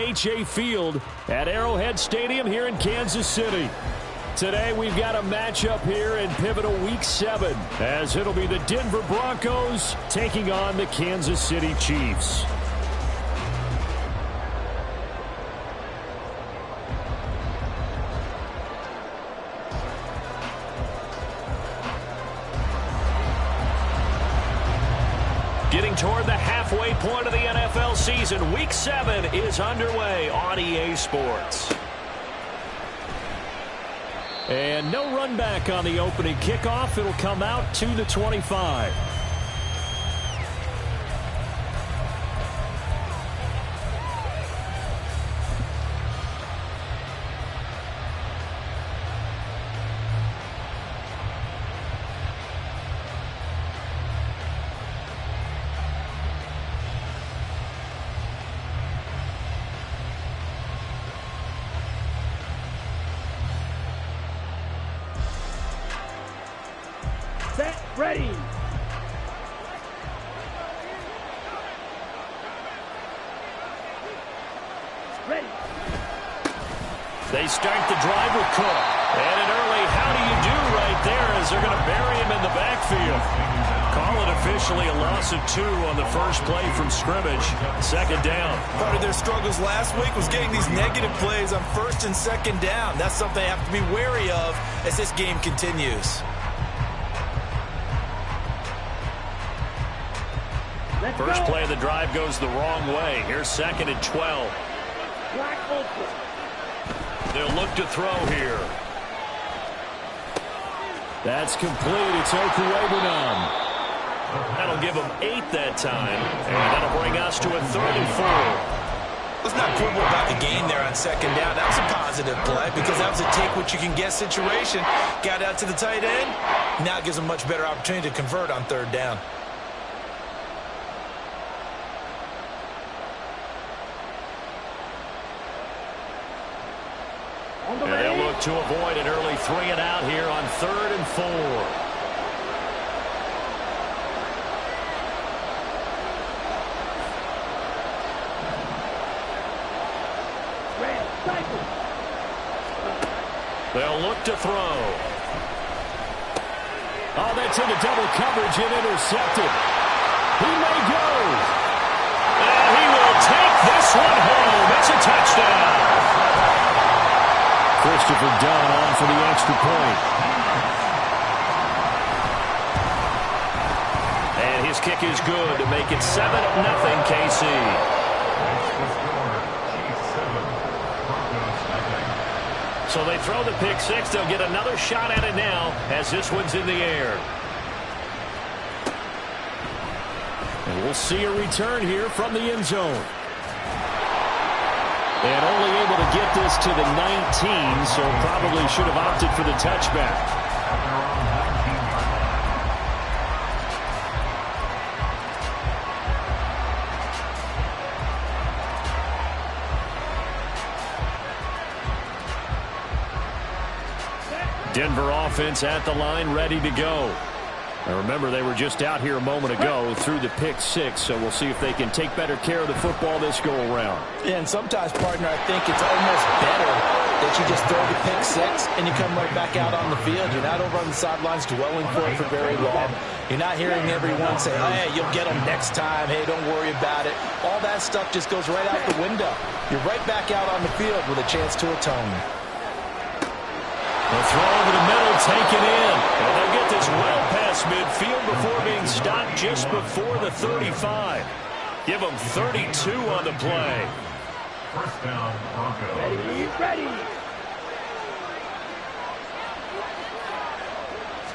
AT&T Field at Arrowhead Stadium here in Kansas City. Today we've got a matchup here in pivotal Week 7, as it'll be the Denver Broncos taking on the Kansas City Chiefs. Getting toward the halfway point of the NFL season, Week 7 is underway on EA Sports. And no run back on the opening kickoff. It'll come out to the 25. Set, ready. Ready. They start the drive with Cook. And an early how do you do right there as they're going to bury him in the backfield. Call it officially a loss of 2 on the first play from scrimmage. Second down. Part of their struggles last week was getting these negative plays on first and second down. That's something they have to be wary of as this game continues. First play of the drive goes the wrong way. Here's 2nd and 12. They'll look to throw here. That's complete. It's Okuebunan. That'll give them 8 that time. And that'll bring us to a 3rd and 4. Let's not quibble about the gain there on second down. That was a positive play because that was a take-what-you-can-get situation. Got out to the tight end. Now it gives them a much better opportunity to convert on 3rd down. And they'll look to avoid an early 3 and out here on 3rd and 4. They'll look to throw. Oh, that's into double coverage and intercepted. He may go. And he will take this one home. It's a touchdown. Christopher Dunn on for the extra point. And his kick is good to make it 7-0 KC. So they throw the pick 6. They'll get another shot at it now as this one's in the air. And we'll see a return here from the end zone. And only able to get this to the 19, so probably should have opted for the touchback. Denver offense at the line, ready to go. Now remember, they were just out here a moment ago through the pick 6, so we'll see if they can take better care of the football this go-around. Yeah, and sometimes, partner, I think it's almost better that you just throw the pick 6 and you come right back out on the field. You're not over on the sidelines dwelling for it for very long. You're not hearing everyone say, hey, you'll get them next time. Hey, don't worry about it. All that stuff just goes right out the window. You're right back out on the field with a chance to atone. The throw over the middle, taken in. And they'll get this well past midfield before being stopped just before the 35. Give them 32 on the play. First down, Broncos. Ready, ready.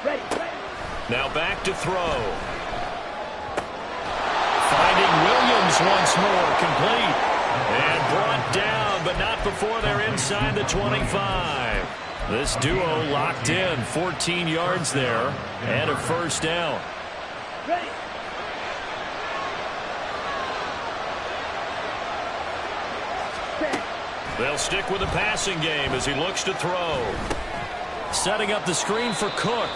Ready. Now back to throw. Finding Williams once more, complete. And brought down, but not before they're inside the 25. This duo locked in, 14 yards there, and a first down. Ready. They'll stick with the passing game as he looks to throw. Setting up the screen for Cook.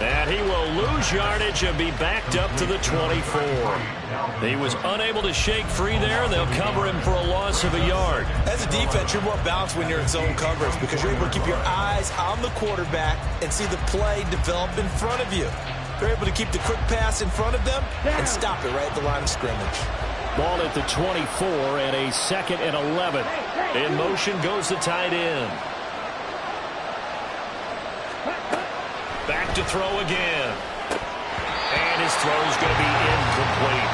And he will lose yardage and be backed up to the 24. He was unable to shake free there. They'll cover him for a loss of a yard. As a defense, you're more balanced when you're in zone coverage because you're able to keep your eyes on the quarterback and see the play develop in front of you. You're able to keep the quick pass in front of them and stop it right at the line of scrimmage. Ball at the 24 and a 2nd and 11. In motion goes the tight end. Back to throw again. And his throw is going to be incomplete.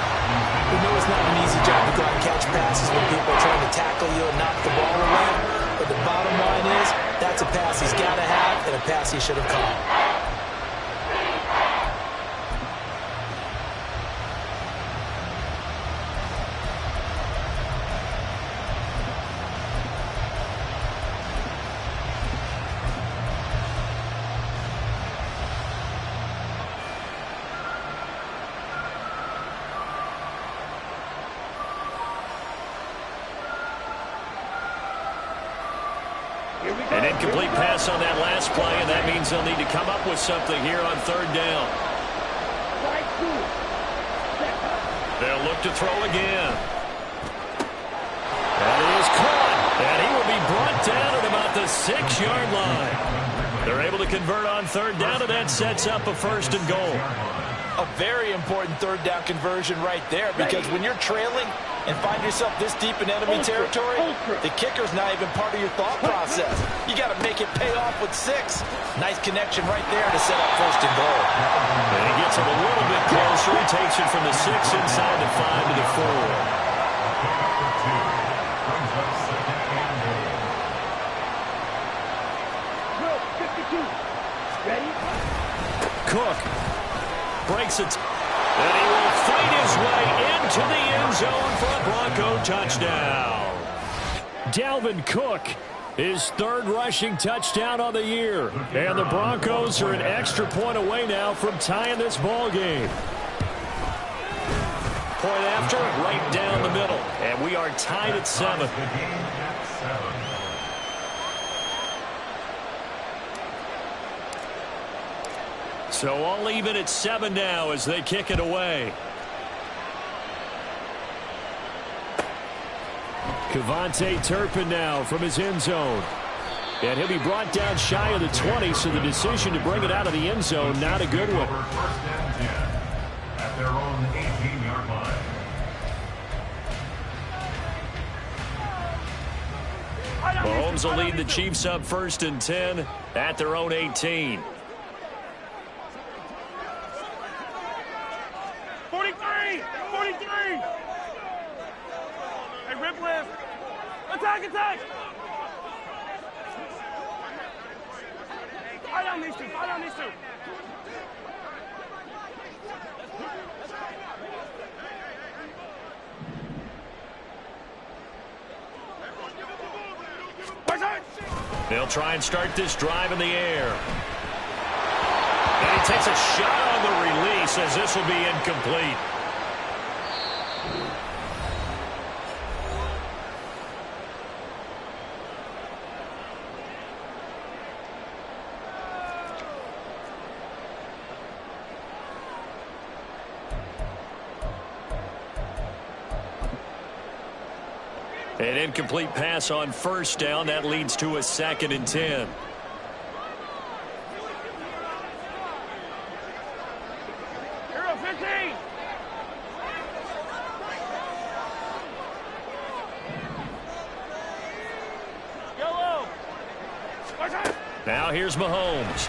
We know it's not an easy job to go out and catch passes when people are trying to tackle you and knock the ball away. But the bottom line is that's a pass he's got to have and a pass he should have caught. An incomplete pass on that last play, and that means they'll need to come up with something here on 3rd down. They'll look to throw again. That is caught, and he will be brought down at about the 6-yard line. They're able to convert on 3rd down, and that sets up a 1st and goal. A very important 3rd down conversion right there because when you're trailing and find yourself this deep in enemy territory, the kicker's not even part of your thought process. You got to make it pay off with 6. Nice connection right there to set up 1st and goal. And he gets him a little bit closer. He takes it from the 6 inside the 5 to the 4. Cook breaks it. And he will fight his way into the end zone for a Bronco touchdown. Dalvin Cook, his 3rd rushing touchdown on the year. And the Broncos are an extra point away now from tying this ball game. Point after, right down the middle. And we are tied at 7. So all even at 7 now as they kick it away. Kevontae Turpin now from his end zone. And he'll be brought down shy of the 20, so the decision to bring it out of the end zone, not a good one. At their own 18-yard line. Mahomes will lead the Chiefs up 1st and 10 at their own 18. 43! 43! Hey, rip left. Attack, attack! Fire down these two, fire down these two. They'll try and start this drive in the air. And he takes a shot on the release as this will be incomplete. An incomplete pass on 1st down. That leads to a 2nd and 10. Hero 15! Yellow! Now here's Mahomes.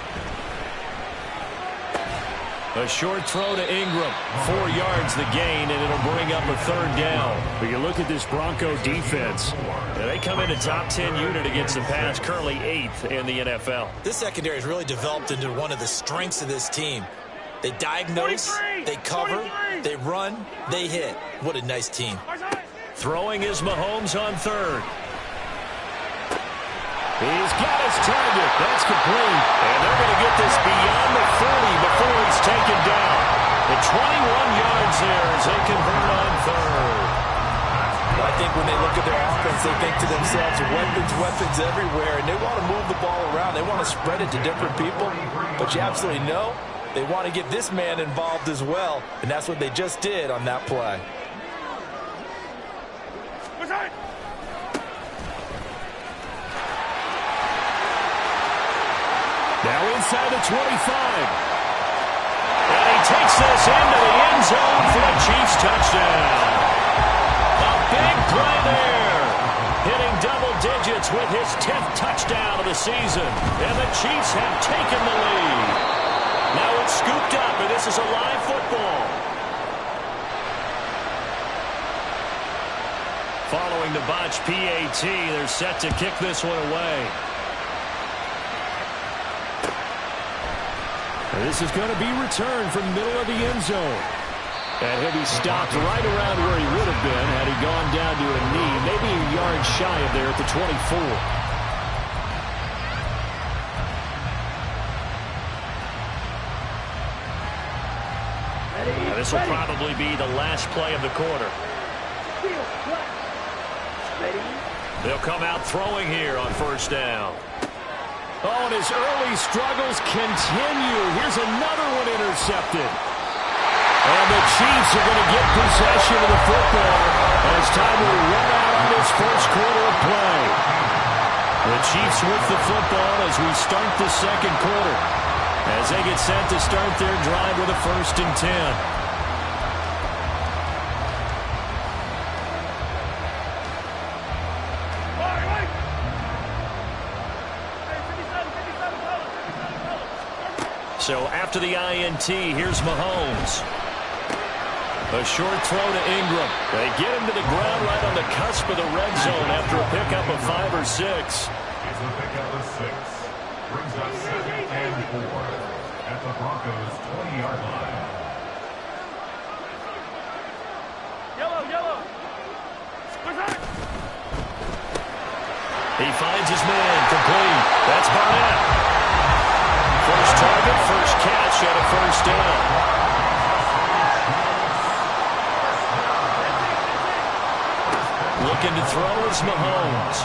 A short throw to Ingram. 4 yards the gain, and it'll bring up a 3rd down. But you look at this Bronco defense. They come in a top 10 unit against the pass, currently 8th in the NFL. This secondary has really developed into one of the strengths of this team. They diagnose, 43, they cover, 43. they run, they hit. What a nice team. Throwing is Mahomes on 3rd. He's got his target. That's complete. And they're going to get this beyond the 40 before it's taken down. The 21 yards there as they convert on 3rd. I think when they look at their offense, they think to themselves, weapons everywhere, and they want to move the ball around. They want to spread it to different people. But you absolutely know They want to get this man involved as well, and that's what they just did on that play. Now inside the 25. And he takes this into the end zone for a Chiefs touchdown. A big play there. Hitting double digits with his 10th touchdown of the season. And the Chiefs have taken the lead. Now it's scooped up, and this is a live football. Following the botch PAT, they're set to kick this one away. This is going to be returned from the middle of the end zone. And he'll be stopped right around where he would have been had he gone down to a knee, maybe a yard shy of there at the 24. Now, this will probably be the last play of the quarter. They'll come out throwing here on first down. Oh, and his early struggles continue. Here's another one intercepted. And the Chiefs are going to get possession of the football as time will run out on this first quarter of play. The Chiefs with the football as we start the second quarter, as they get set to start their drive with a 1st and 10. So after the INT, here's Mahomes. A short throw to Ingram. They get him to the ground right on the cusp of the red zone after a pickup of 5 or 6. It's a pickup of 6. Brings up 2nd and 4 at the Broncos' 20-yard line. Yellow. He finds his man complete. That's Barnett. First target, first catch, and a 1st down. Looking to throw is Mahomes.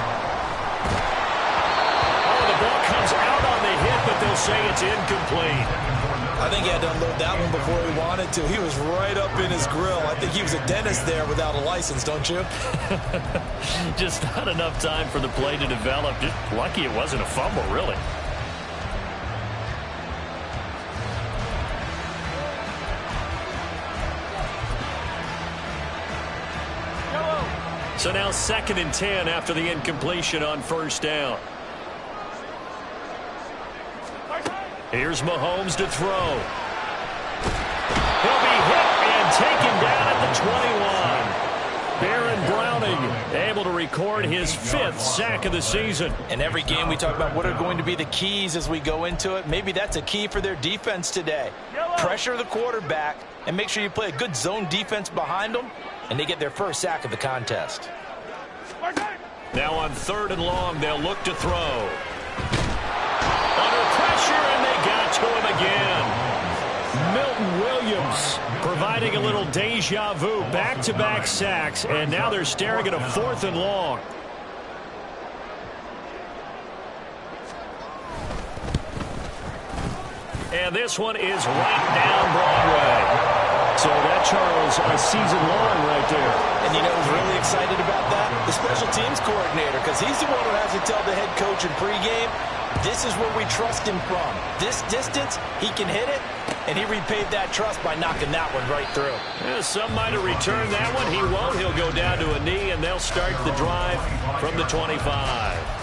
Oh, the ball comes out on the hit, but they'll say it's incomplete. I think he had to unload that one before he wanted to. He was right up in his grill. I think he was a dentist there without a license, don't you? Just not enough time for the play to develop. Just lucky it wasn't a fumble, really. So now 2nd and 10 after the incompletion on first down. Here's Mahomes to throw. He'll be hit and taken down at the 21. Baron Browning able to record his 5th sack of the season. In every game we talk about what are going to be the keys as we go into it. Maybe that's a key for their defense today. Pressure the quarterback and make sure you play a good zone defense behind them, and they get their 1st sack of the contest. Now on 3rd and long, they'll look to throw. Under pressure, and they got to him again. Milton Williams providing a little deja vu. Back-to-back sacks, and now they're staring at a 4th and long. And this one is right down Broadway. So that, Charles, a season long right there. And you know who's really excited about that? The special teams coordinator, because he's the one who has to tell the head coach in pregame, this is where we trust him from. This distance, he can hit it, and he repaid that trust by knocking that one right through. Yeah, some might have returned that one. He won't. He'll go down to a knee, and they'll start the drive from the 25.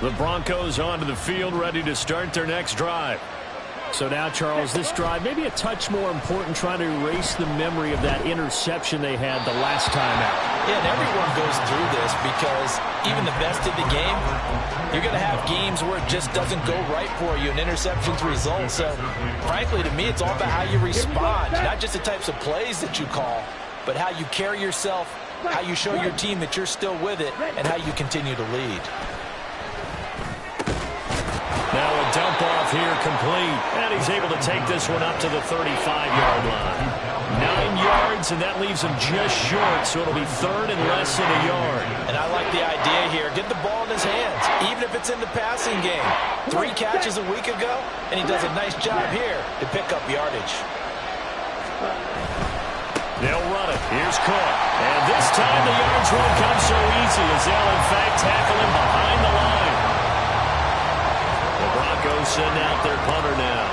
The Broncos onto the field, ready to start their next drive. So now, Charles, this drive maybe a touch more important, trying to erase the memory of that interception they had the last time out. Yeah, and everyone goes through this because even the best of the game, you're going to have games where it just doesn't go right for you and interceptions result. So, frankly, to me, it's all about how you respond, not just the types of plays that you call, but how you carry yourself, how you show your team that you're still with it, and how you continue to lead. Now a dump off here complete. And he's able to take this one up to the 35-yard line. 9 yards, and that leaves him just short, so it'll be third and less than a yard. And I like the idea here. Get the ball in his hands, even if it's in the passing game. 3 catches a week ago, and he does a nice job here to pick up yardage. They'll run it. Here's Cook. And this time the yards won't come so easy as they'll, in fact, tackle him behind the line. The Broncos send out their punter now.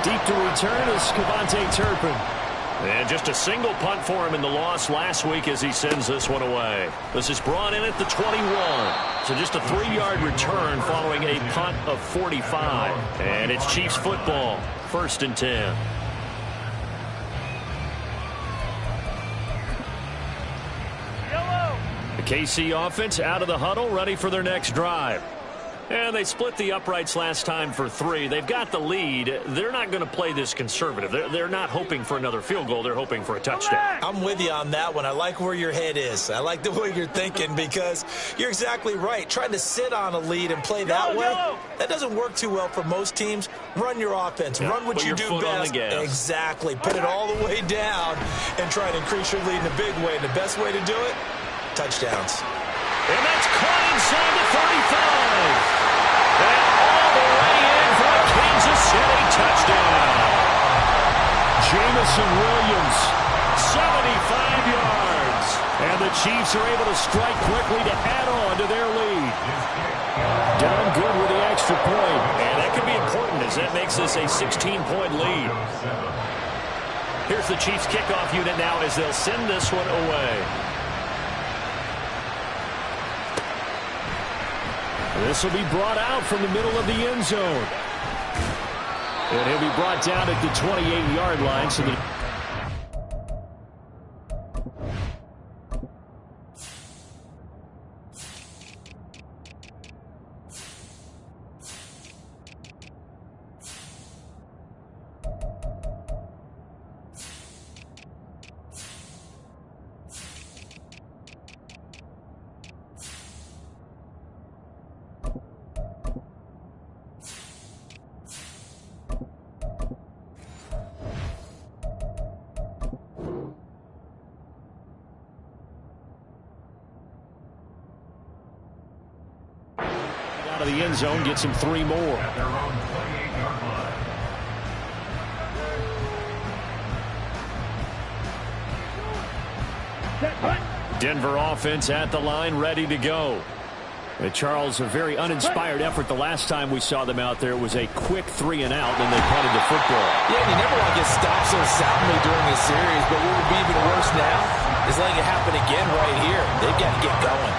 Deep to return is Cavante Turpin. And just a single punt for him in the loss last week as he sends this one away. This is brought in at the 21. So just a 3-yard return following a punt of 45. And it's Chiefs football, 1st and 10. The KC offense out of the huddle, ready for their next drive. And they split the uprights last time for 3. They've got the lead. They're not going to play this conservative. They're not hoping for another field goal. They're hoping for a touchdown. I'm with you on that one. I like where your head is. I like the way you're thinking because you're exactly right. Trying to sit on a lead and play that way, that doesn't work too well for most teams. Run your offense. Run what you do best. Exactly. Put it all the way down and try to increase your lead in a big way. And the best way to do it, touchdowns. And that's caught inside the 35. And all the way in for a Kansas City touchdown. Jamison Williams, 75 yards. And the Chiefs are able to strike quickly to add on to their lead. Done good with the extra point. And that could be important as that makes this a 16-point lead. Here's the Chiefs kickoff unit now as they'll send this one away. This will be brought out from the middle of the end zone. And he'll be brought down at the 28-yard line. So the out of the end zone gets him 3 more. At their own 28-yard line. Denver offense at the line, ready to go. Charles, a very uninspired effort the last time we saw them out there. It was a quick 3 and out, and they punted the football. Yeah, and you never want to get stopped so soundly during a series, but what would be even worse now is letting it happen again right here. They've got to get going.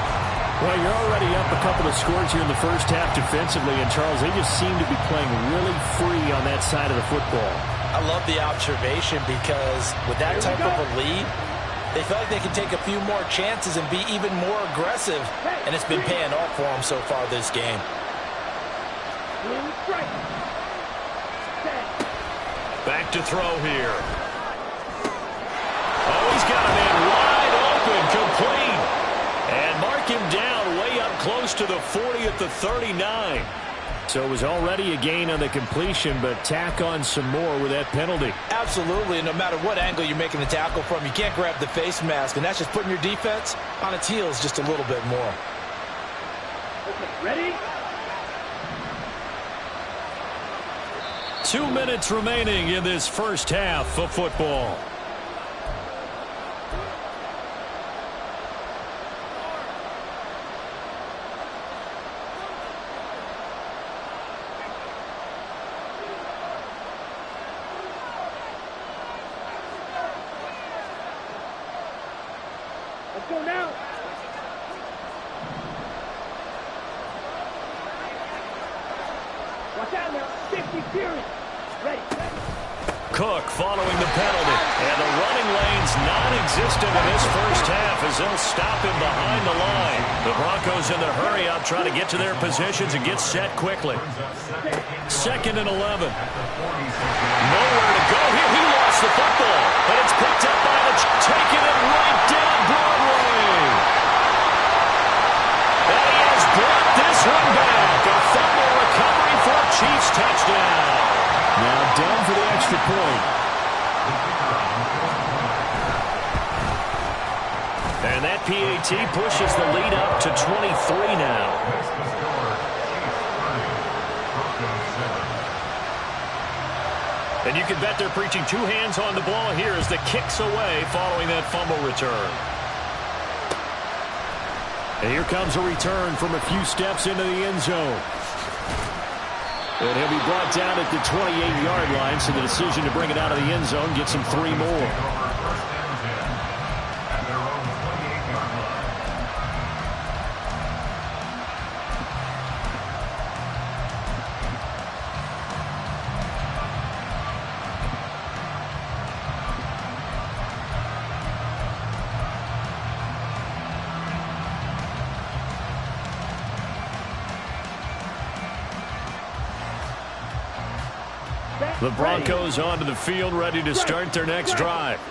Well, you're already up a couple of scores here in the first half defensively, and Charles, they just seem to be playing really free on that side of the football. I love the observation because with that type of a lead, they feel like they can take a few more chances and be even more aggressive, and it's been paying off for them so far this game. Back to throw here. Oh, he's got a man wide open, complete. And mark him down way up close to the 40 at the 39. So it was already a gain on the completion, but tack on some more with that penalty. Absolutely, and no matter what angle you're making the tackle from, you can't grab the face mask, and that's just putting your defense on its heels just a little bit more. Ready? 2 minutes remaining in this first half of football. Let's go now. Watch out now. 50 period. Ready. Cook following the penalty. And the running lane's non-existent in this first half as they'll stop him behind the line. The Broncos in the hurry up trying to get to their positions and get set quickly. 2nd and 11. Nowhere to go here. He lost the football. And it's picked up by the taking it right down Broadway. And he has brought this one back. A fumble recovery for And that PAT pushes the lead up to 23 now. And you can bet they're preaching two hands on the ball here as the kick's away following that fumble return. And here comes a return from a few steps into the end zone. And he'll be brought down at the 28-yard line, so the decision to bring it out of the end zone gets him 3 more. The Broncos onto the field, ready to start their next drive.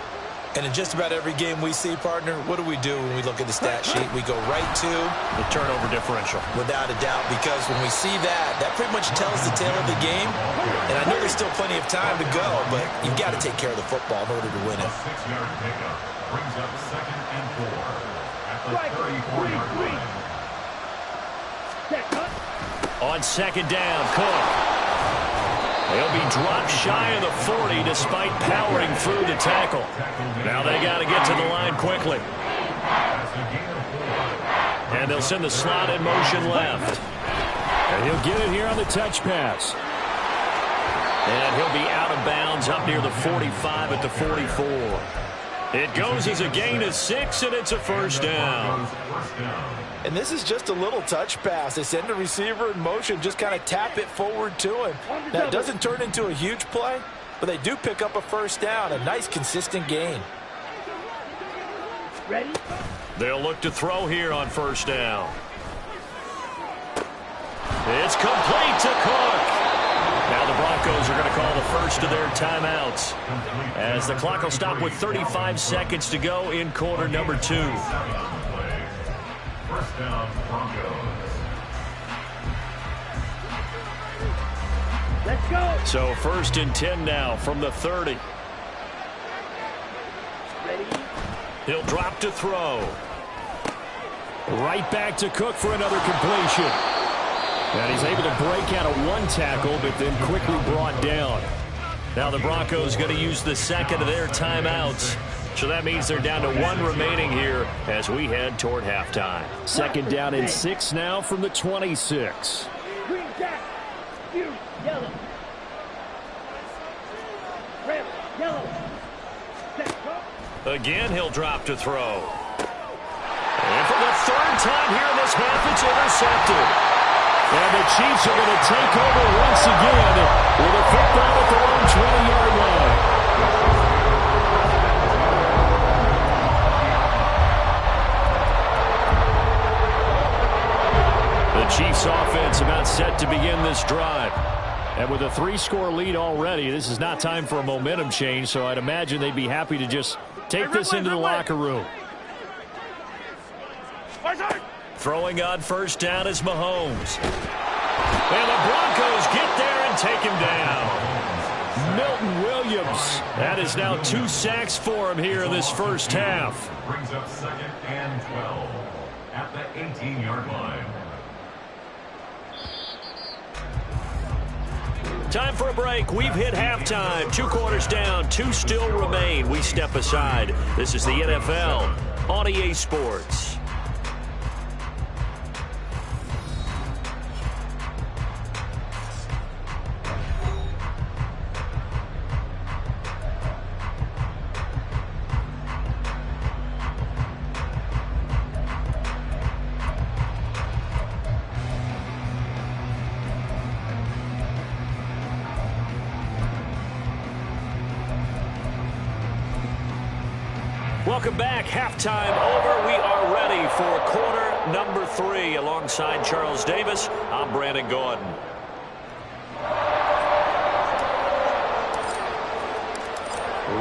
And in just about every game we see, partner, what do we do when we look at the stat sheet? We go right to the turnover differential. Without a doubt, because when we see that, that pretty much tells the tale of the game. And I know there's still plenty of time to go, but you've got to take care of the football in order to win it. 6-yard pickup brings up 2nd and 4 at the 34-yard line. On 2nd down, Cook. He'll be dropped shy of the 40 despite powering through the tackle. Now they got to get to the line quickly. And they'll send the slot in motion left. And he'll get it here on the touch pass. And he'll be out of bounds up near the 45 at the 44. It goes as a gain of 6, and it's a first down. And this is just a little touch pass. They send the receiver in motion, just kind of tap it forward to him. Now, it doesn't turn into a huge play, but they do pick up a first down. A nice, consistent gain. Ready? They'll look to throw here on first down. It's complete to Cook. Now the Broncos are going to call the first of their timeouts, as the clock will stop with 35 seconds to go in quarter number 2. First down, Broncos. Let's go. So 1st and 10 now from the 30. Ready? He'll drop to throw. Right back to Cook for another completion. And he's able to break out of one tackle, but then quickly brought down. Now the Broncos going to use the second of their timeouts. So that means they're down to 1 remaining here as we head toward halftime. 2nd down and 6 now from the 26. Green jack. You. Yellow. Red. Yellow. Set. Again, he'll drop to throw. And for the 3rd time here in this half, it's intercepted. And the Chiefs are going to take over once again with a football at their own 20-yard line. The Chiefs offense about set to begin this drive. And with a 3-score lead already, this is not time for a momentum change, so I'd imagine they'd be happy to just take this into the locker room. Throwing on first down is Mahomes. And the Broncos get there and take him down. Milton Williams. That is now 2 sacks for him here in this first half. Brings up 2nd and 12 at the 18-yard line. Time for a break. We've hit halftime. 2 quarters down. 2 still remain. We step aside. This is the NFL on EA Sports. Welcome back. Halftime over. We are ready for quarter number 3. Alongside Charles Davis, I'm Brandon Gordon.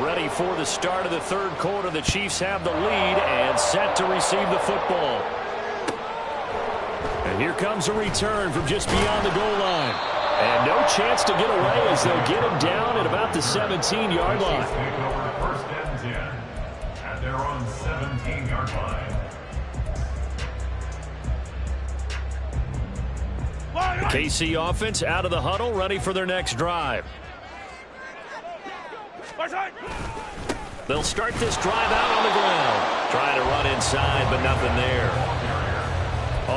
Ready for the start of the 3rd quarter. The Chiefs have the lead and set to receive the football. And here comes a return from just beyond the goal line. And no chance to get away as they'll get him down at about the 17-yard line. Take over 1st and 10 at their own 17-yard line. KC offense out of the huddle, ready for their next drive. They'll start this drive out on the ground. Trying to run inside, but nothing there.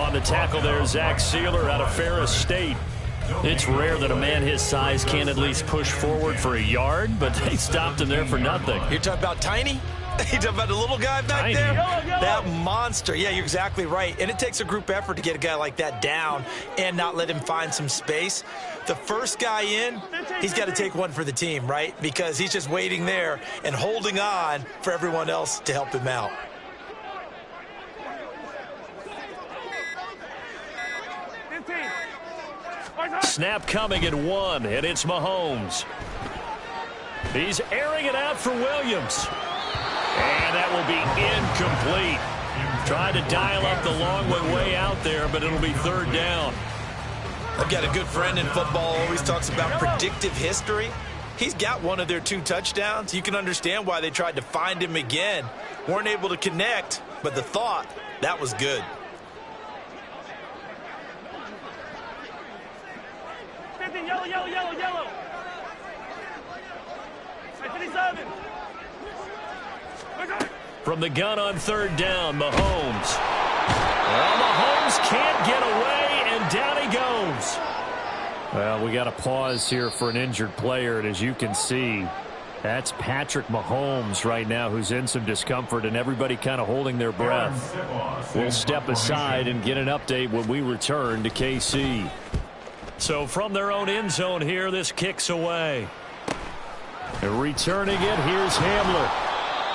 On the tackle there, Zach Sealer out of Ferris State. It's rare that a man his size can't at least push forward for a yard, but they stopped him there for nothing. You're talking about tiny? You're talking about the little guy back there? That monster. Yeah, you're exactly right. And it takes a group effort to get a guy like that down and not let him find some space. The first guy in, he's got to take one for the team, right? Because he's just waiting there and holding on for everyone else to help him out. Snap coming at 1, and it's Mahomes. He's airing it out for Williams. And that will be incomplete. Tried to dial up the long one way out there, but it'll be 3rd down. I've got a good friend in football, always talks about predictive history. He's got one of their 2 touchdowns. You can understand why they tried to find him again. Weren't able to connect, but the thought, that was good. Yellow. 57. From the gun on 3rd down, Mahomes. Well, Mahomes can't get away, and down he goes. Well, we got a pause here for an injured player, and as you can see, that's Patrick Mahomes right now who's in some discomfort, and everybody kind of holding their breath. We'll step aside and get an update when we return to KC. So from their own end zone here, this kicks away. Returning it, here's Hamler.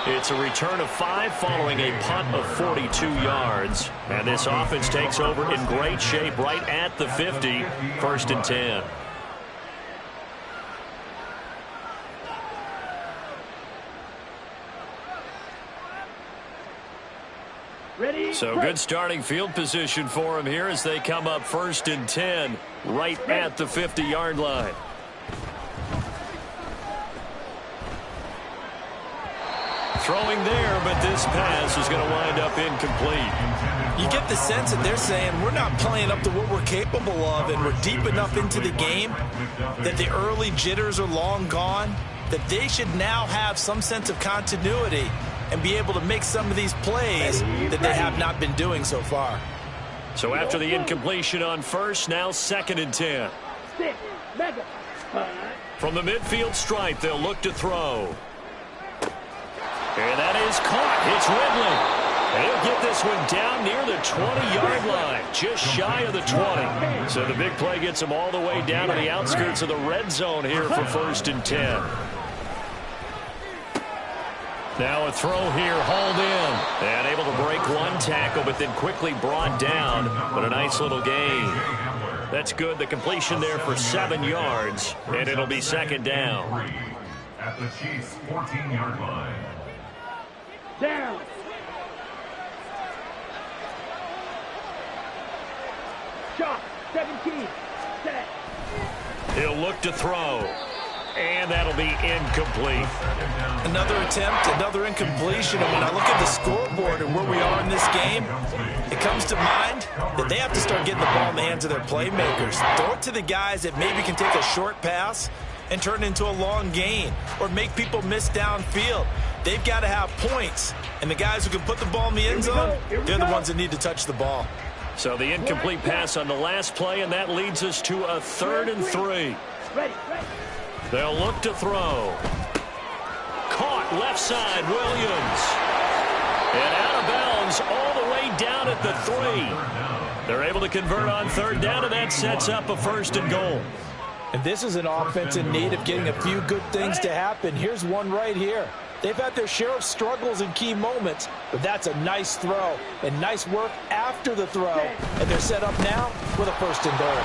It's a return of 5 following a punt of 42 yards. And this offense takes over in great shape right at the 50, 1st and 10. Ready? So good starting field position for him here as they come up 1st and 10 right at the 50-yard line. Throwing there, but this pass is going to wind up incomplete. You get the sense that they're saying we're not playing up to what we're capable of, and we're deep enough into the game that the early jitters are long gone, that they should now have some sense of continuity and be able to make some of these plays that they have not been doing so far. So after the incompletion on 1st, now 2nd and 10. From the midfield stripe, they'll look to throw. And that is caught. It's Ridley. And he'll get this one down near the 20-yard line, just shy of the 20. So the big play gets him all the way down to the outskirts of the red zone here for 1st and 10. Now a throw here, hauled in. And able to break one tackle, but then quickly brought down. But a nice little gain. That's good. The completion there for 7 yards. And it'll be 2nd down. At the Chiefs' 14-yard line. Down. Shot. 17. Set. He'll look to throw. And that'll be incomplete. Another attempt, another incompletion. And when I look at the scoreboard and where we are in this game, it comes to mind that they have to start getting the ball in the hands of their playmakers. Throw it to the guys that maybe can take a short pass and turn it into a long gain or make people miss downfield. They've got to have points. And the guys who can put the ball in the end zone, they're the ones that need to touch the ball. So the incomplete pass on the last play, and that leads us to a 3rd and 3. Ready. They'll look to throw. Caught left side, Williams. And out of bounds all the way down at the 3. They're able to convert on 3rd down, and that sets up a 1st and goal. And this is an offense in need of getting a few good things to happen. Here's one right here. They've had their share of struggles in key moments, but that's a nice throw and nice work after the throw. And they're set up now with a 1st and goal.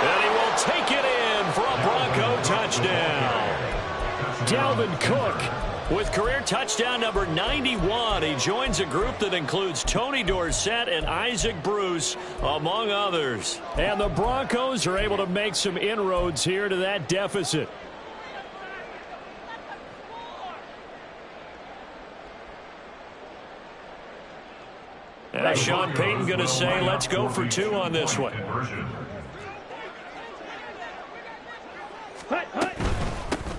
And he will take it in for a Bronco touchdown. Dalvin Cook with career touchdown number 91. He joins a group that includes Tony Dorsett and Isaac Bruce, among others. And the Broncos are able to make some inroads here to that deficit. Sean Payton going to say, let's go for 2 on this one.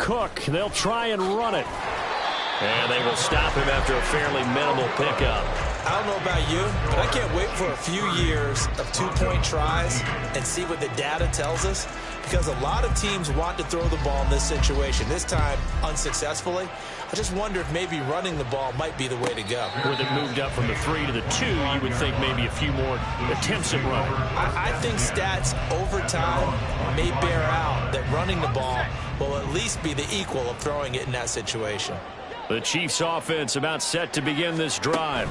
Cook. They'll try and run it. And they will stop him after a fairly minimal pickup. I don't know about you, but I can't wait for a few years of two-point tries and see what the data tells us, because a lot of teams want to throw the ball in this situation, this time unsuccessfully. I just wonder if maybe running the ball might be the way to go. With it moved up from the 3 to the 2, you would think maybe a few more attempts at running. I think stats over time may bear out that running the ball will at least be the equal of throwing it in that situation. The Chiefs offense about set to begin this drive.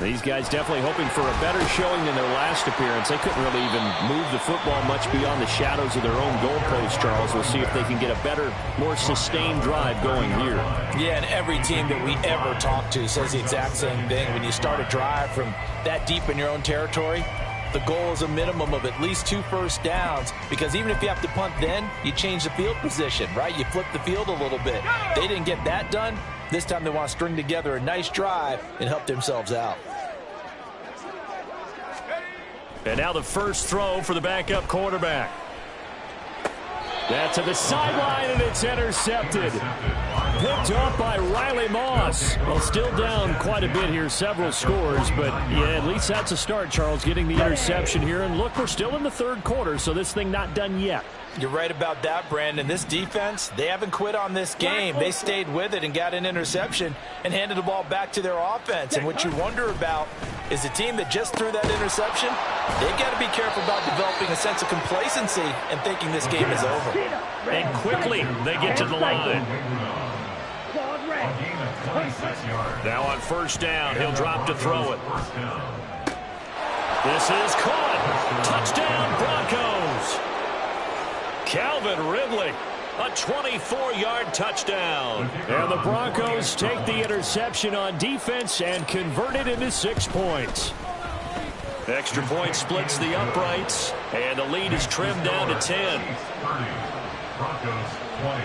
These guys definitely hoping for a better showing than their last appearance. They couldn't really even move the football much beyond the shadows of their own goalpost, Charles. We'll see if they can get a better, more sustained drive going here. Yeah, and every team that we ever talk to says the exact same thing. When you start a drive from that deep in your own territory, the goal is a minimum of at least 2 first downs, because even if you have to punt then, you change the field position, right? You flip the field a little bit. They didn't get that done. This time they want to string together a nice drive and help themselves out. And now the first throw for the backup quarterback. That's to the sideline, and it's intercepted. Picked up by Riley Moss. Well, still down quite a bit here, several scores, but yeah, at least that's a start, Charles, getting the interception here. And look, we're still in the third quarter, so this thing not done yet. You're right about that, Brandon. This defense, they haven't quit on this game. They stayed with it and got an interception and handed the ball back to their offense. And what you wonder about is the team that just threw that interception, they've got to be careful about developing a sense of complacency and thinking this game is over. And quickly, they get to the line. Now on first down, he'll drop to throw it. This is caught. Touchdown, Broncos. Calvin Ridley, a 24-yard touchdown. And the Broncos take the interception on defense and convert it into 6 points. Extra point splits the uprights, and the lead is trimmed down to 10. Broncos 20.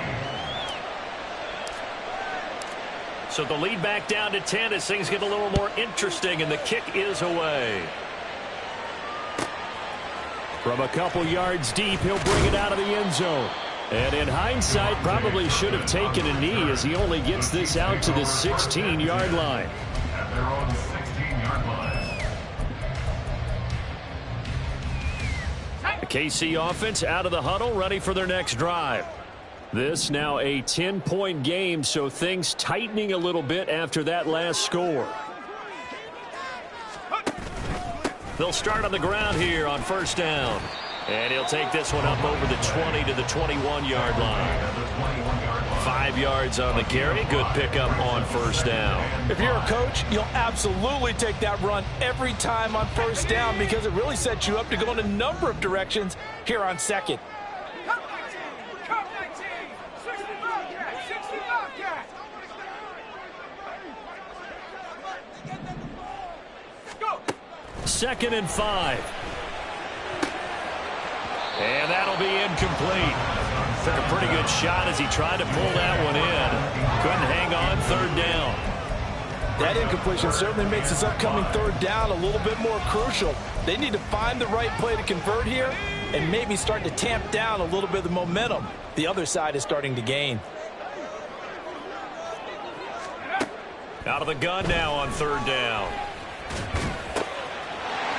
So the lead back down to 10 as things get a little more interesting, and the kick is away. From a couple yards deep, he'll bring it out of the end zone. And in hindsight, probably should have taken a knee as he only gets this out to the 16-yard line. At their own 16-yard line. The KC offense out of the huddle, ready for their next drive. This now a 10-point game, so things tightening a little bit after that last score. They'll start on the ground here on first down. And he'll take this one up over the 20 to the 21-yard line. 5 yards on the carry. Good pickup on first down. If you're a coach, you'll absolutely take that run every time on first down, because it really sets you up to go in a number of directions here on second. Second and 5. And that'll be incomplete. Took a pretty good shot as he tried to pull that one in. Couldn't hang on, third down. That incompletion certainly makes this upcoming third down a little bit more crucial. They need to find the right play to convert here and maybe start to tamp down a little bit of the momentum the other side is starting to gain. Out of the gun now on third down.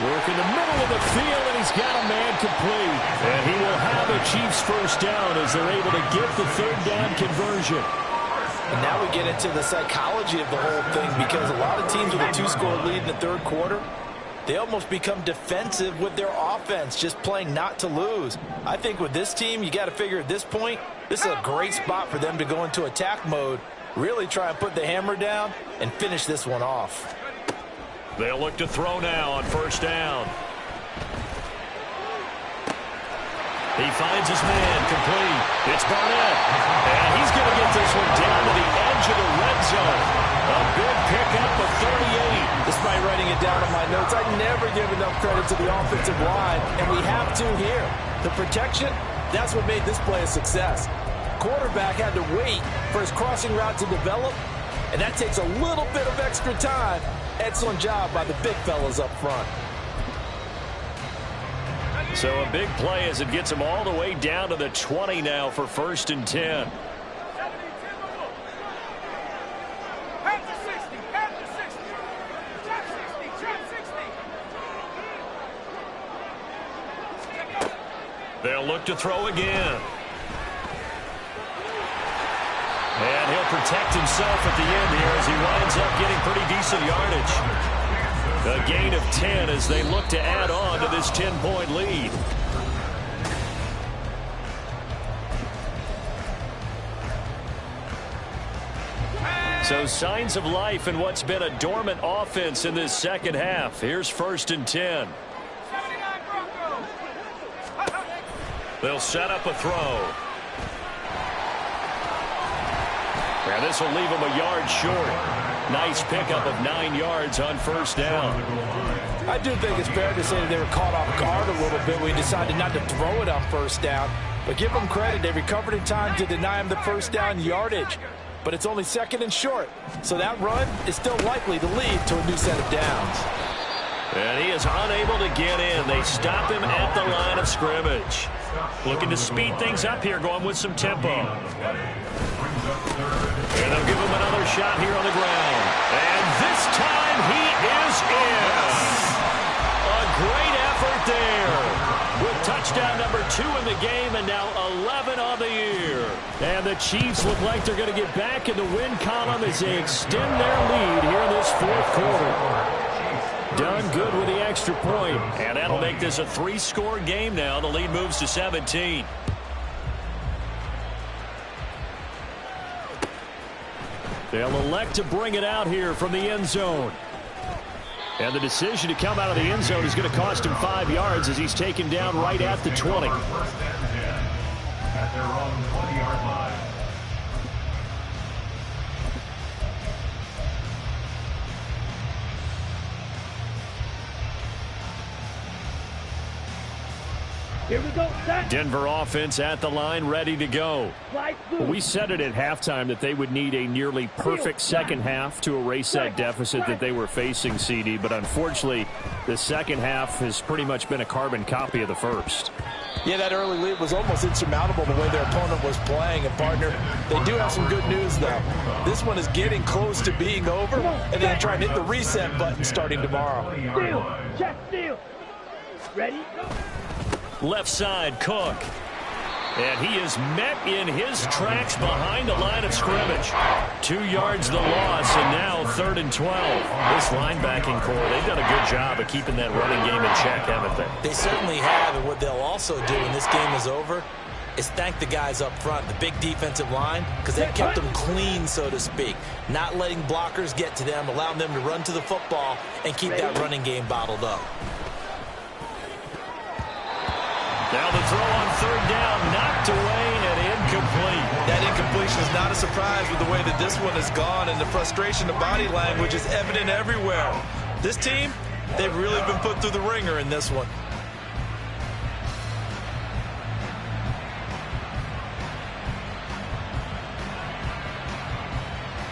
Work in the middle of the field, and he's got a man complete. And he will have a Chiefs first down as they're able to get the third down conversion. And now we get into the psychology of the whole thing, because a lot of teams with a 2-score lead in the third quarter, they almost become defensive with their offense, just playing not to lose. I think with this team, you got to figure at this point, this is a great spot for them to go into attack mode, really try and put the hammer down and finish this one off. They'll look to throw now on first down. He finds his man complete. It's Barnett. And he's going to get this one down to the edge of the red zone. A big pickup of 38. Despite writing it down on my notes, I never give enough credit to the offensive line, and we have to here. The protection, that's what made this play a success. Quarterback had to wait for his crossing route to develop, and that takes a little bit of extra time. Excellent job by the big fellas up front. So a big play as it gets him all the way down to the 20 now for first and 10. They'll look to throw again. And he'll protect himself at the end here as he winds up getting pretty decent yardage. A gain of 10 as they look to add on to this 10-point lead. So signs of life in what's been a dormant offense in this second half. Here's 1st and 10. They'll set up a throw. And this will leave him a yard short. Nice pickup of 9 yards on 1st down. I do think it's fair to say that they were caught off guard a little bit when he decided not to throw it on 1st down. But give them credit. They recovered in time to deny him the 1st down yardage. But it's only 2nd and short. So that run is still likely to lead to a new set of downs. And he is unable to get in. They stop him at the line of scrimmage. Looking to speed things up here, going with some tempo. And they'll give him another shot here on the ground. And this time he is in. A great effort there. With touchdown number 2 in the game and now 11 on the year. And the Chiefs look like they're going to get back in the win column as they extend their lead here in this 4th quarter. Done good with the extra point. And that'll make this a 3-score game now. The lead moves to 17. They'll elect to bring it out here from the end zone. And the decision to come out of the end zone is going to cost him 5 yards as he's taken down right at the 20. At their own 20-yard line. Here we go, set. Denver offense at the line, ready to go. We said it at halftime that they would need a nearly perfect second half to erase that deficit that they were facing, CD. But unfortunately, the second half has pretty much been a carbon copy of the first. Yeah, that early lead was almost insurmountable the way their opponent was playing. And, partner, they do have some good news, though. This one is getting close to being over, and they're trying to hit the reset button starting tomorrow. Steal, check, steal. Ready? Left side, Cook. And he is met in his tracks behind the line of scrimmage. 2 yards the loss, and now 3rd and 12. This linebacking core, they've done a good job of keeping that running game in check, haven't they? They certainly have, and what they'll also do when this game is over is thank the guys up front, the big defensive line, because they've kept them clean, so to speak. Not letting blockers get to them, allowing them to run to the football and keep that running game bottled up. Now the throw on 3rd down, knocked away and incomplete. That incompletion is not a surprise with the way that this one has gone, and the frustration of body language is evident everywhere. This team, they've really been put through the ringer in this one.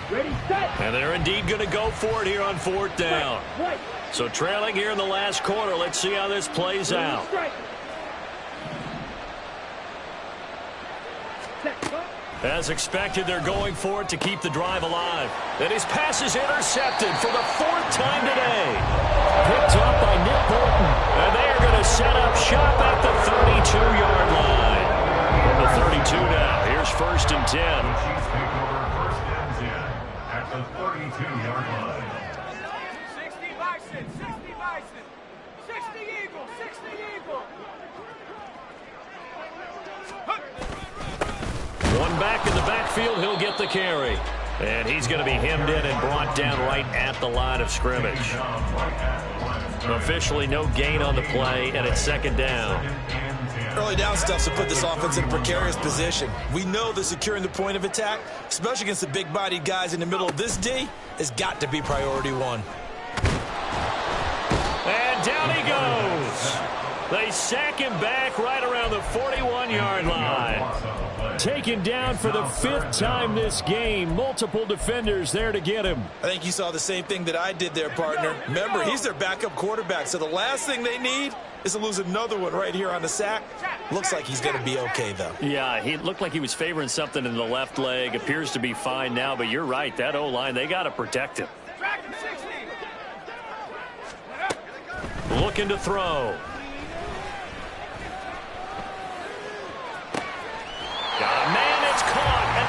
Ready, set. And they're indeed going to go for it here on 4th down. Right. So trailing here in the last quarter, let's see how this plays out. Strike. As expected, they're going for it to keep the drive alive. And his pass is intercepted for the 4th time today. Picked up by Nick Bolton. And they are going to set up shop at the 32-yard line. From the 32 now, here's 1st and 10. Chiefs take over 1st and 10 at the 32-yard line. 60 Bison, 60 Bison, 60 Eagle, 60 Eagle. One back in the backfield, he'll get the carry. And he's going to be hemmed in and brought down right at the line of scrimmage. Officially no gain on the play, and it's 2nd down. Early down stuff to put this offense in a precarious position. We know that securing the point of attack, especially against the big-bodied guys in the middle of this D, has got to be priority 1. And down he goes. They sack him back right around the 41-yard line. Taken down for the 5th time this game. Multiple defenders there to get him. I think you saw the same thing that I did there, partner. Remember, he's their backup quarterback, so the last thing they need is to lose another one right here on the sack. Looks like he's going to be okay, though. Yeah, he looked like he was favoring something in the left leg. Appears to be fine now, but you're right. That O-line, they got to protect him. Looking to throw.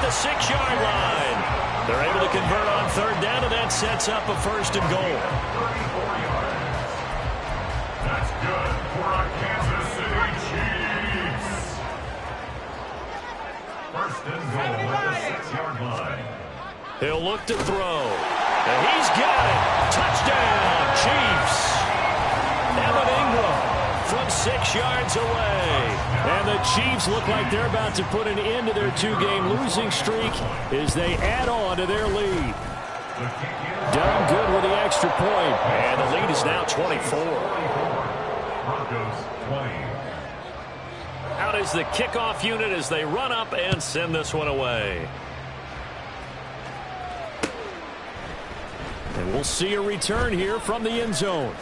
the 6-yard line. They're able to convert on third down, and that sets up a first and goal. 34 yards. That's good for our Kansas City Chiefs. First and goal at the 6-yard line. He'll look to throw. And he's got it. Touchdown, Chiefs. Evan Ingram from 6 yards away. And the Chiefs look like they're about to put an end to their 2-game losing streak as they add on to their lead. Done good with the extra point. And the lead is now 24. Broncos 20. Out is the kickoff unit as they run up and send this one away. And we'll see a return here from the end zone.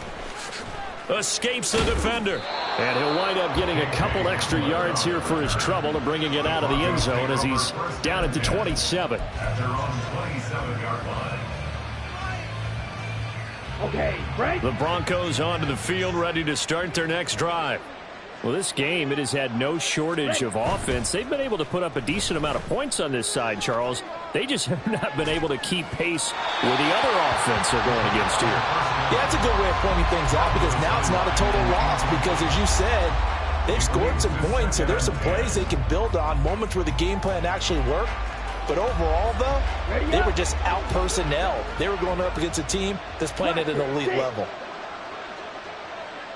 Escapes the defender. And he'll wind up getting a couple extra yards here for his trouble to bringing it out of the end zone as he's down at the 27. At their own 27-yard line. Okay, Frank. The Broncos onto the field, ready to start their next drive. Well, this game, it has had no shortage of offense. They've been able to put up a decent amount of points on this side, Charles. They just have not been able to keep pace with the other offense they're going against here. Yeah, that's a good way of pointing things out because now it's not a total loss because, as you said, they've scored some points, so there's some plays they can build on, moments where the game plan actually worked. But overall, though, they were just out-personnel. They were going up against a team that's playing at an elite level.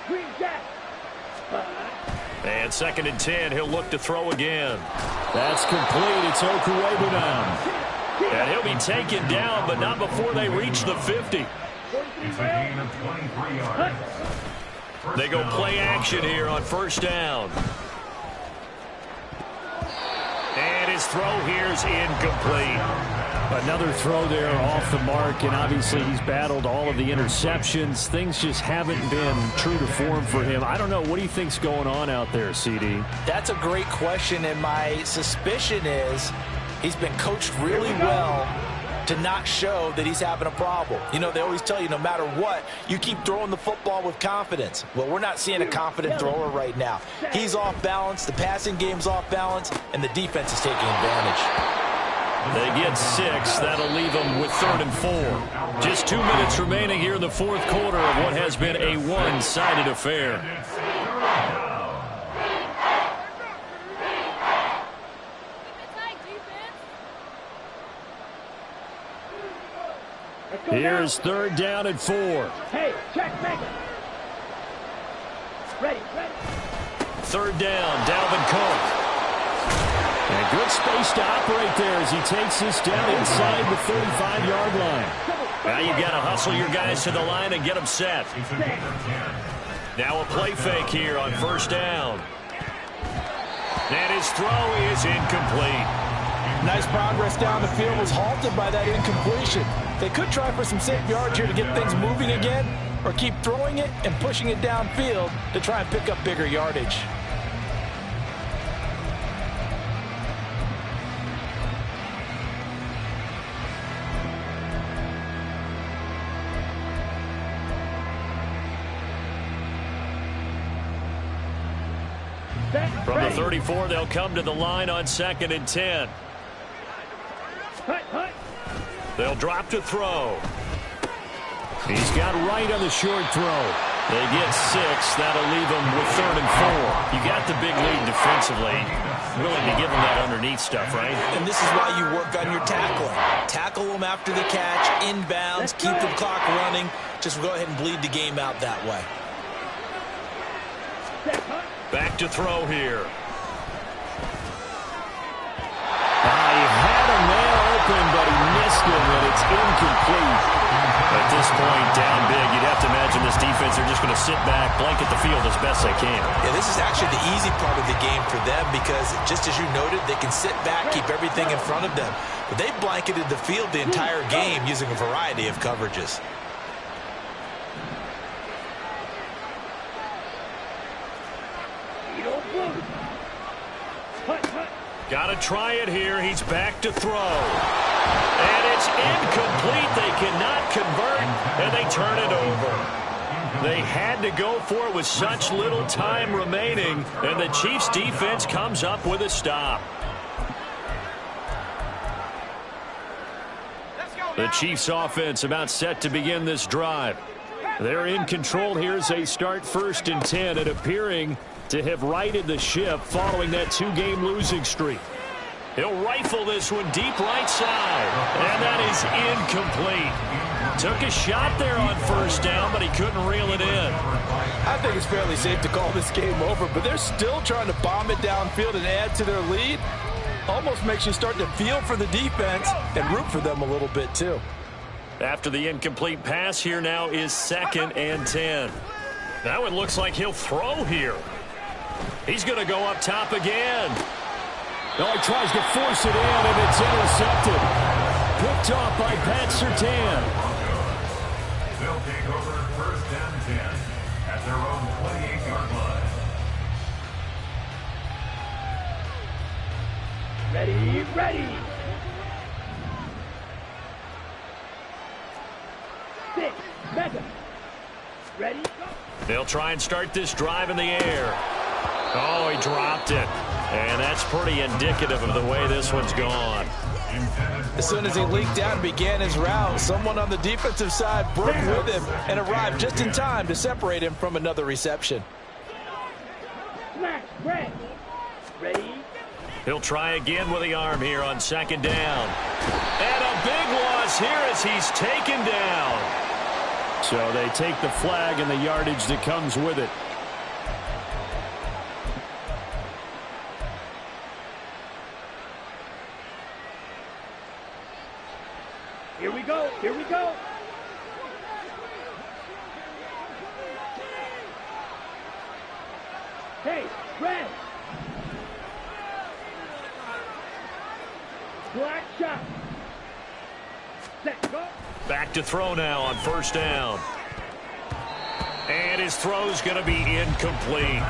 Green Jack. And 2nd and 10, he'll look to throw again. That's complete. It's Okuebu now. And he'll be taken down, but not before they reach the 50. It's a gain of 23 yards. They go play action here on first down. And his throw here is incomplete. Another throw there off the mark, and obviously he's battled all of the interceptions. Things just haven't been true to form for him. I don't know. What do you think's going on out there, CD? That's a great question, and my suspicion is he's been coached really well to not show that he's having a problem. You know, they always tell you no matter what, you keep throwing the football with confidence. Well, we're not seeing a confident thrower right now. He's off balance, the passing game's off balance, and the defense is taking advantage. They get 6. That'll leave them with 3rd and 4. Just 2 minutes remaining here in the 4th quarter of what has been a one-sided affair. Here's 3rd down and 4. Hey, check, make it. Ready. 3rd down, Dalvin Cook. And good space to operate there as he takes this down inside the 35-yard line. Now you've got to hustle your guys to the line and get them set. Now a play fake here on first down. And his throw is incomplete. Nice progress down the field was halted by that incompletion. They could try for some safe yards here to get things moving again, or keep throwing it and pushing it downfield to try and pick up bigger yardage. From the 34, they'll come to the line on 2nd and 10. They'll drop to throw. He's got right on the short throw. They get 6. That'll leave them with 3rd and 4. You got the big lead defensively. Willing to give them that underneath stuff, right? And this is why you work on your tackling. Tackle them after the catch, inbounds, keep the clock running. Just go ahead and bleed the game out that way. Back to throw here. He had a man open, but he missed him, and it's incomplete. At this point, down big, you'd have to imagine this defense are just going to sit back, blanket the field as best they can. Yeah, this is actually the easy part of the game for them because, just as you noted, they can sit back, keep everything in front of them. But they blanketed the field the entire game using a variety of coverages. Got to try it here. He's back to throw. And it's incomplete. They cannot convert, and they turn it over. They had to go for it with such little time remaining, and the Chiefs' defense comes up with a stop. The Chiefs offense about set to begin this drive. They're in control here as they start 1st and 10 and appearing to have righted the ship following that 2-game losing streak. He'll rifle this one deep right side. And that is incomplete. Took a shot there on 1st down, but he couldn't reel it in. I think it's fairly safe to call this game over, but they're still trying to bomb it downfield and add to their lead. Almost makes you start to feel for the defense and root for them a little bit too. After the incomplete pass, here now is 2nd and 10. That one looks like he'll throw here. He's going to go up top again. Oh, he tries to force it in, and it's intercepted. Picked off by Pat Surtain. They'll take over 1st and 10 at their own 28-yard line. Ready, ready. 6, mega. Ready, go. They'll try and start this drive in the air. Oh, he dropped it. And that's pretty indicative of the way this one's gone. As soon as he leaked out and began his route, someone on the defensive side broke with him and arrived just in time to separate him from another reception. Smash, red. Ready. He'll try again with the arm here on 2nd down. And a big loss here as he's taken down. So they take the flag and the yardage that comes with it. Here we go, here we go. Hey, red. Black shot. Set, go. Back to throw now on 1st down. And his throw's going to be incomplete.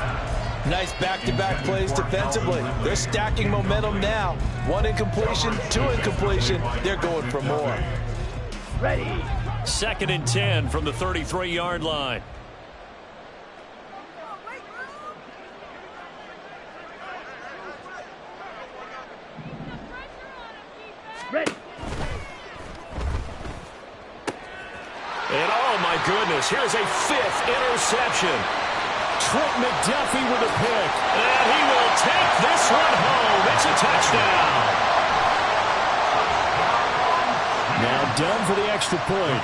Nice back-to-back plays defensively. They're stacking momentum now. 1 incompletion, 2 incompletion. They're going for more. Ready. 2nd and 10 from the 33-yard line. Ready. And oh my goodness, here's a 5th interception. Trent McDuffie with a pick. And he will take this one home. It's a touchdown. Now done for the extra point.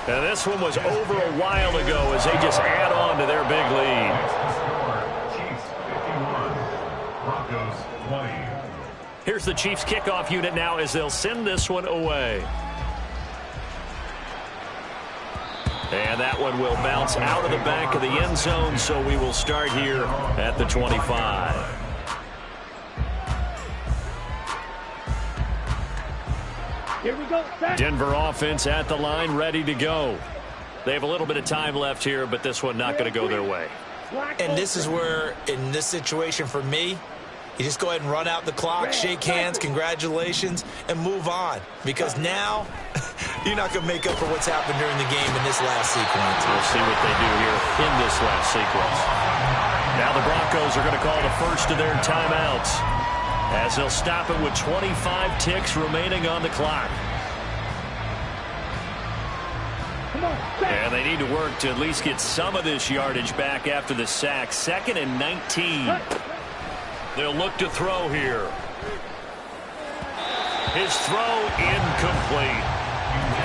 And this one was over a while ago as they just add on to their big lead. Chiefs 51, Broncos 20. Here's the Chiefs kickoff unit now as they'll send this one away. And that one will bounce out of the back of the end zone, so we will start here at the 25. Here we go, set. Denver offense at the line, ready to go. They have a little bit of time left here, but this one not going to go their way. And this is where, in this situation for me, you just go ahead and run out the clock, shake hands, congratulations, and move on. Because now, you're not going to make up for what's happened during the game in this last sequence. We'll see what they do here in this last sequence. Now the Broncos are going to call the first of their timeouts as they'll stop it with 25 ticks remaining on the clock. Come on, set. And they need to work to at least get some of this yardage back after the sack. 2nd and 19. They'll look to throw here. His throw incomplete.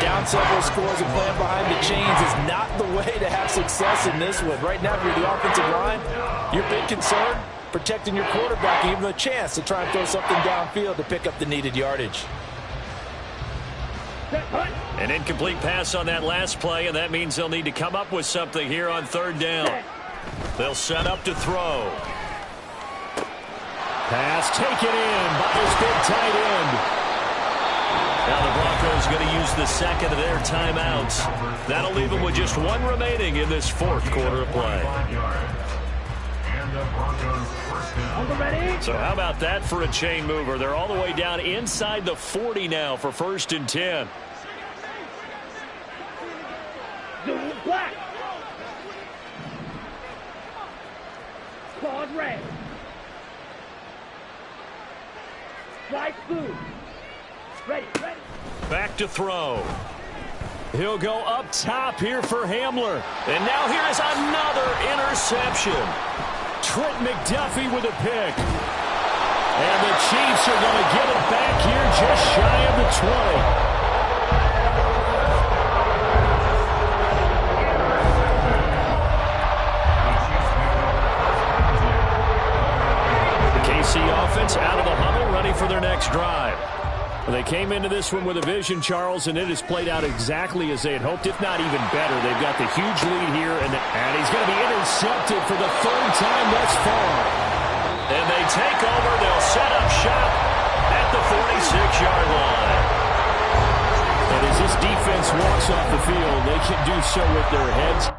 Down several scores and playing behind the chains is not the way to have success in this one. Right now, if you're the offensive line, your big concern, protecting your quarterback and giving him a chance to try and throw something downfield to pick up the needed yardage. An incomplete pass on that last play, and that means they'll need to come up with something here on 3rd down. They'll set up to throw. Pass taken in by his big tight end. Now the Broncos going to use the 2nd of their timeouts. That'll leave them with just 1 remaining in this 4th quarter of play. And the Broncos first down. Ready? So how about that for a chain mover? They're all the way down inside the 40 now for 1st and 10. Zoom black. Claws red. Fly food. Ready, ready. Back to throw. He'll go up top here for Hamler. And now here is another interception. Trent McDuffie with a pick. And the Chiefs are going to get it back here just shy of the 20. Offense out of the huddle, ready for their next drive. Well, they came into this one with a vision, Charles, and it has played out exactly as they had hoped, if not even better. They've got the huge lead here, and he's going to be intercepted for the third time thus far. And they take over. They'll set up shop at the 46-yard line. And as this defense walks off the field, they can do so with their heads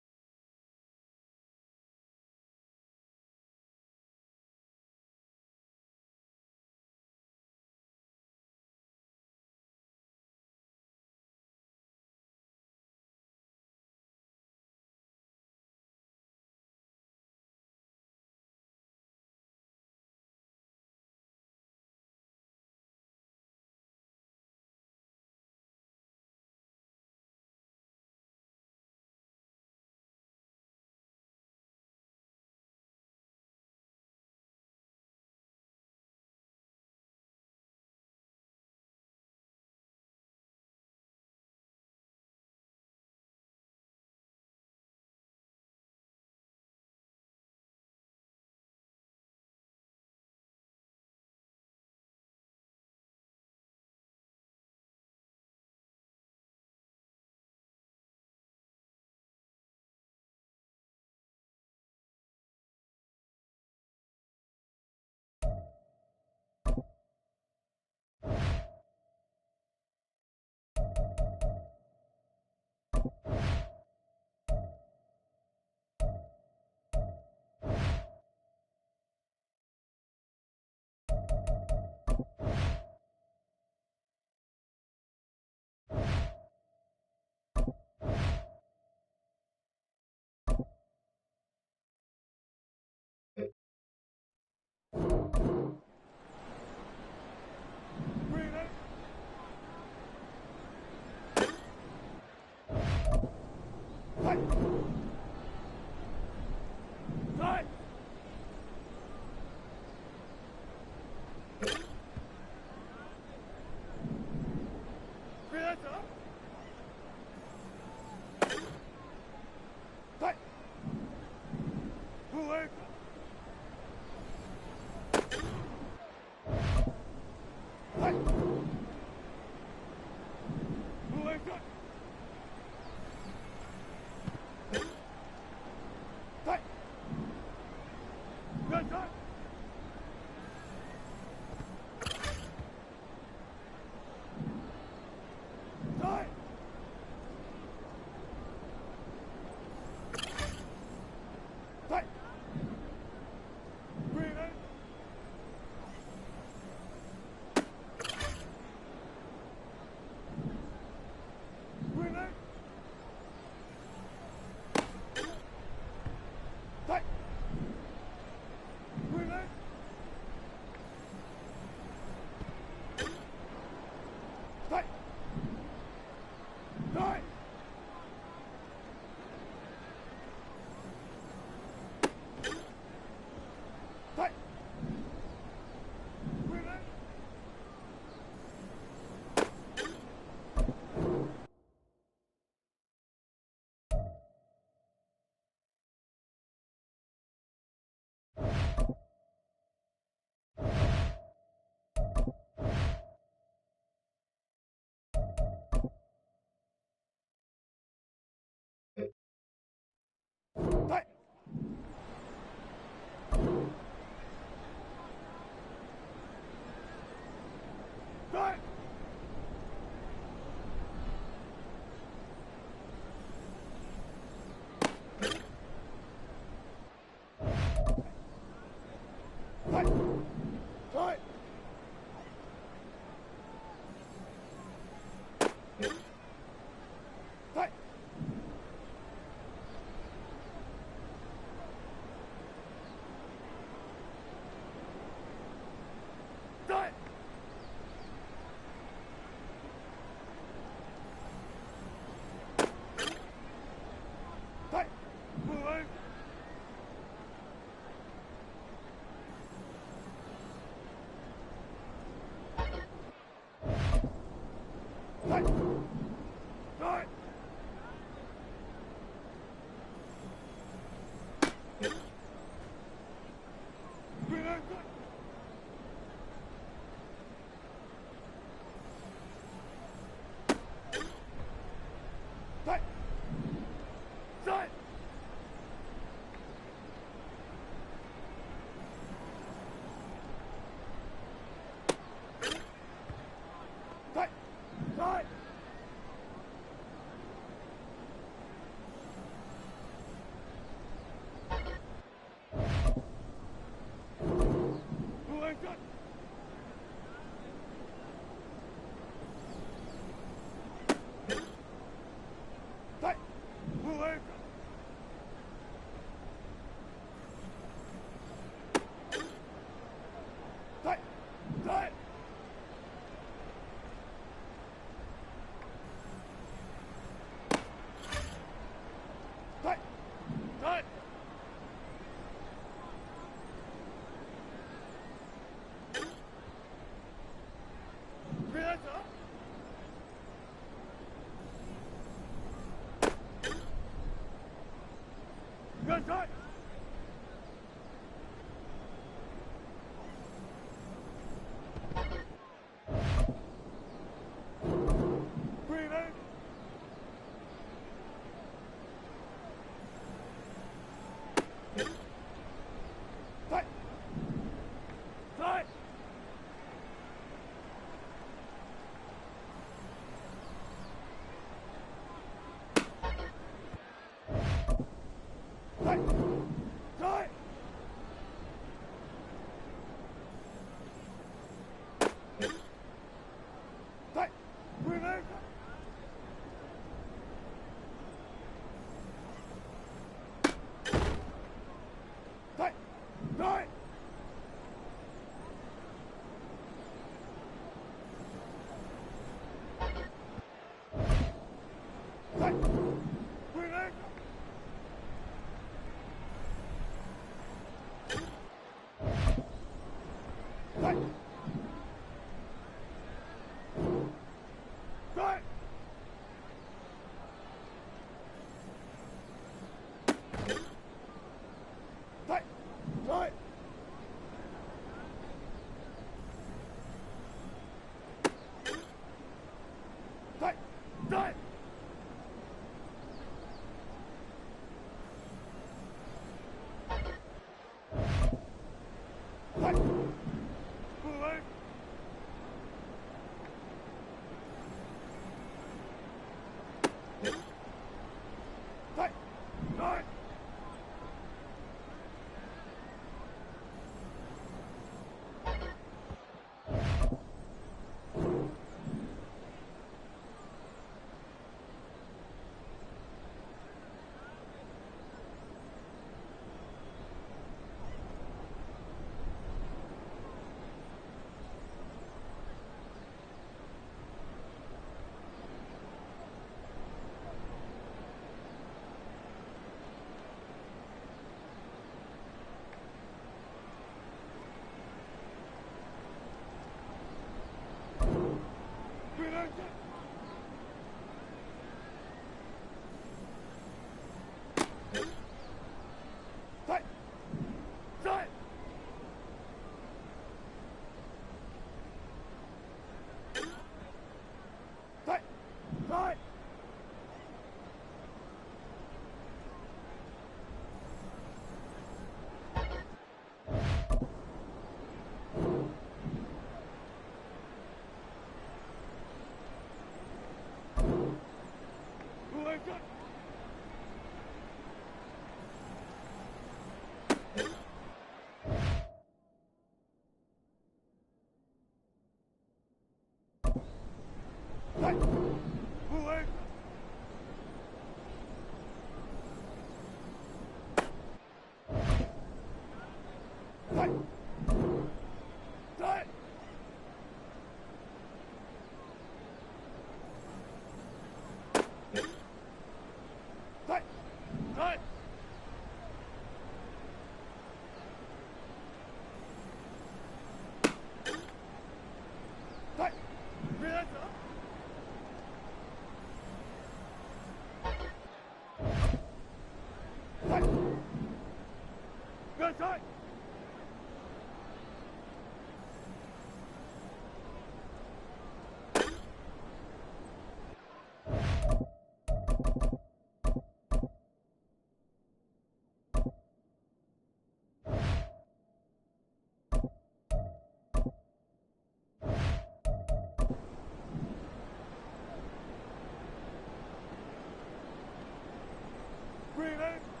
Breathe in.